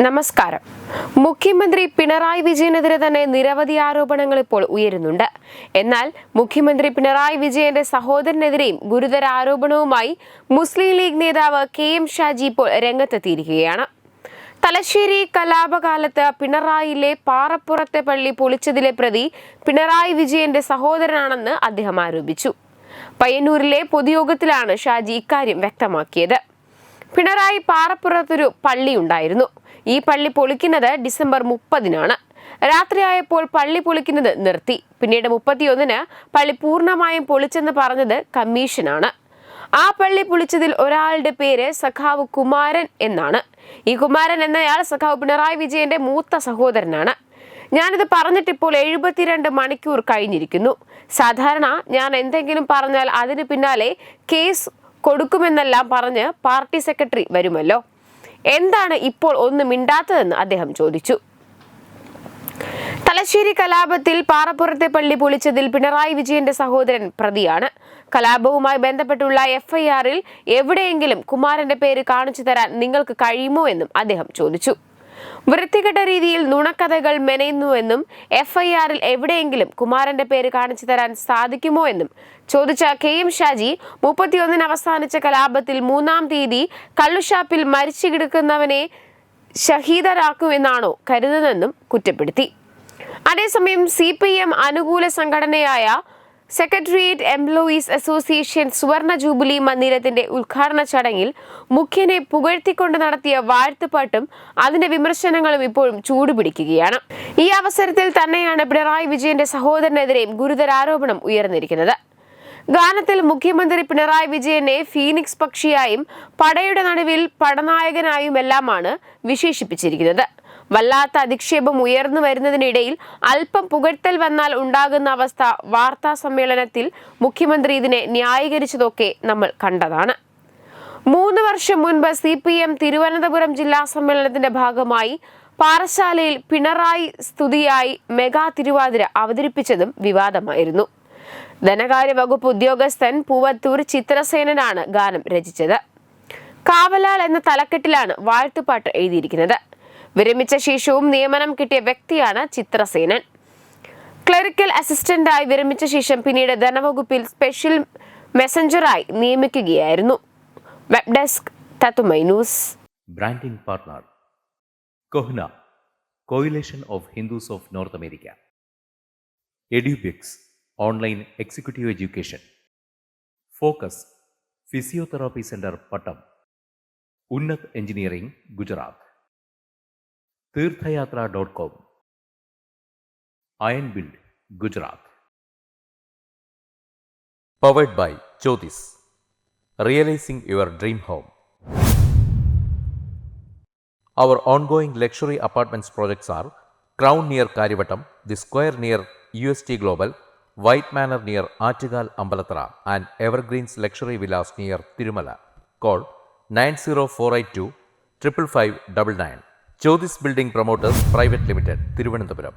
നമസ്കാരം. മുഖ്യമന്ത്രി പിണറായി വിജയനെതിരെ തന്നെ നിരവധി ആരോപണങ്ങൾ ഇപ്പോൾ ഉയരുന്നുണ്ട്. എന്നാൽ മുഖ്യമന്ത്രി പിണറായി വിജയന്റെ സഹോദരനെതിരെയും ഗുരുതര ആരോപണവുമായി മുസ്ലിം ലീഗ് നേതാവ് KM ഷാജി ഇപ്പോൾ രംഗത്തെത്തിയിരിക്കുകയാണ്. തലശ്ശേരി കലാപകാലത്ത് പിണറായിയിലെ പാറപ്പുറത്തെ പള്ളി പൊളിച്ചതിലെ പ്രതി പിണറായി വിജയന്റെ സഹോദരനാണെന്ന് അദ്ദേഹം ആരോപിച്ചു. പയ്യന്നൂരിലെ പൊതുയോഗത്തിലാണ് ഷാജി ഇക്കാര്യം വ്യക്തമാക്കിയത്. പിണറായി പാറപ്പുറത്തൊരു പള്ളി ഉണ്ടായിരുന്നു. ഈ പള്ളി പൊളിക്കുന്നത് ഡിസംബർ 30-നാണ്. രാത്രിയായപ്പോൾ പള്ളി പൊളിക്കുന്നത് നിർത്തി. പിന്നീട് 31-ന് പള്ളി പൂർണ്ണമായും പൊളിച്ചെന്ന് പറഞ്ഞത് കമ്മീഷനാണ്. ആ പള്ളി പൊളിച്ചതിൽ ഒരാളുടെ പേര് സഖാവ് കുമാരൻ എന്നാണ്. ഈ കുമാരൻ എന്നയാൾ സഖാവ് പിണറായി വിജയന്റെ മൂത്ത സഹോദരനാണ്. ഞാനിത് പറഞ്ഞിട്ടിപ്പോൾ 72 മണിക്കൂർ കഴിഞ്ഞിരിക്കുന്നു. സാധാരണ ഞാൻ എന്തെങ്കിലും പറഞ്ഞാൽ അതിന് പിന്നാലെ കേസ് കൊടുക്കുമെന്നെല്ലാം പറഞ്ഞ് പാർട്ടി സെക്രട്ടറി വരുമല്ലോ. എന്താണ് ഇപ്പോൾ ഒന്നും മിണ്ടാത്തതെന്ന് അദ്ദേഹം ചോദിച്ചു. തലശ്ശേരി കലാപത്തിൽ പാറപ്പുറത്തെ പള്ളി പൊളിച്ചതിൽ പിണറായി വിജയന്റെ സഹോദരൻ പ്രതിയാണ്. കലാപവുമായി ബന്ധപ്പെട്ടുള്ള FIR-ൽ എവിടെയെങ്കിലും കുമാരന്റെ പേര് കാണിച്ചു തരാൻ നിങ്ങൾക്ക് കഴിയുമോ എന്നും അദ്ദേഹം ചോദിച്ചു. വൃത്തികെട്ട രീതിയിൽ നുണക്കഥകൾ മെനയുന്നുവെന്നും FIR-ൽ എവിടെയെങ്കിലും കുമാരന്റെ പേര് കാണിച്ചു തരാൻ സാധിക്കുമോ എന്നും ചോദിച്ച KM ഷാജി 31-ന് അവസാനിച്ച കലാപത്തിൽ 3-ാം തീയതി കള്ളുഷാപ്പിൽ മരിച്ചു കിടക്കുന്നവനെ ഷഹീദരാക്കുമെന്നാണോ കരുതുന്നതെന്നും കുറ്റപ്പെടുത്തി. അതേസമയം CPM അനുകൂല സംഘടനയായ സെക്രട്ടേറിയറ്റ് എംപ്ലോയീസ് അസോസിയേഷൻ സുവർണ ജൂബിലി മന്ദിരത്തിന്റെ ഉദ്ഘാടന ചടങ്ങിൽ മുഖ്യനെ പുകഴ്ത്തിക്കൊണ്ട് നടത്തിയ വാഴ്ത്തുപാട്ടും അതിന്റെ വിമർശനങ്ങളും ഇപ്പോഴും ചൂടുപിടിക്കുകയാണ്. ഈ അവസരത്തിൽ തന്നെയാണ് പിണറായി വിജയന്റെ സഹോദരനെതിരെയും ഗുരുതര ആരോപണം ഉയർന്നിരിക്കുന്നത്. ഗാനത്തിൽ മുഖ്യമന്ത്രി പിണറായി വിജയനെ ഫീനിക്സ് പക്ഷിയായും പടയുടെ നടുവിൽ പടനായകനായുമെല്ലാമാണ് വിശേഷിപ്പിച്ചിരിക്കുന്നത്. വല്ലാത്ത അധിക്ഷേപം ഉയർന്നു വരുന്നതിനിടയിൽ അല്പം പുകഴ്ത്തൽ വന്നാൽ ഉണ്ടാകുന്ന അവസ്ഥ വാർത്താ സമ്മേളനത്തിൽ മുഖ്യമന്ത്രി ഇതിനെ ന്യായീകരിച്ചതൊക്കെ നമ്മൾ കണ്ടതാണ്. 3 വർഷം മുൻപ് CPM തിരുവനന്തപുരം ജില്ലാ സമ്മേളനത്തിന്റെ ഭാഗമായി പാറശാലയിൽ പിണറായി സ്തുതിയായി മെഗാ തിരുവാതിര അവതരിപ്പിച്ചതും വിവാദമായിരുന്നു. ധനകാര്യ വകുപ്പ് ഉദ്യോഗസ്ഥൻ പൂവത്തൂർ ചിത്രസേനനാണ് ഗാനം രചിച്ചത്. കാവലാൽ എന്ന തലക്കെട്ടിലാണ് വാഴ്ത്തുപാട്ട് എഴുതിയിരിക്കുന്നത്. വിരമിച്ച ശേഷവും നിയമനം കിട്ടിയ വ്യക്തിയാണ് ചിത്രസേനൻ. ക്ലറിക്കൽ അസിസ്റ്റന്റായി വിരമിച്ച ശേഷം പിന്നീട് ധനവകുപ്പിൽ സ്പെഷ്യൽ മെസഞ്ചറായി നിയമിക്കുകയായിരുന്നു. വെബ് ഡെസ്ക് തത്തുമൈ news. Branding partner CoHNA coalition of Hindus of North America. Edubix online executive education. Focus physiotherapy centre Pattom. Unnat engineering Gujarat. തീർത്ഥയാത്ര.com. Iron build Gujarat. Powered by Jyothis. Realising your dream home. Our ongoing luxury apartments projects are Crown near Karivattam, The Square near UST Global, White Manor near Aattugal Ambalathara, and Evergreens Luxury Villas near Tirumala. Call 90482 55599. Jyothis Building Promoters Private Limited, Thiruvananthapuram.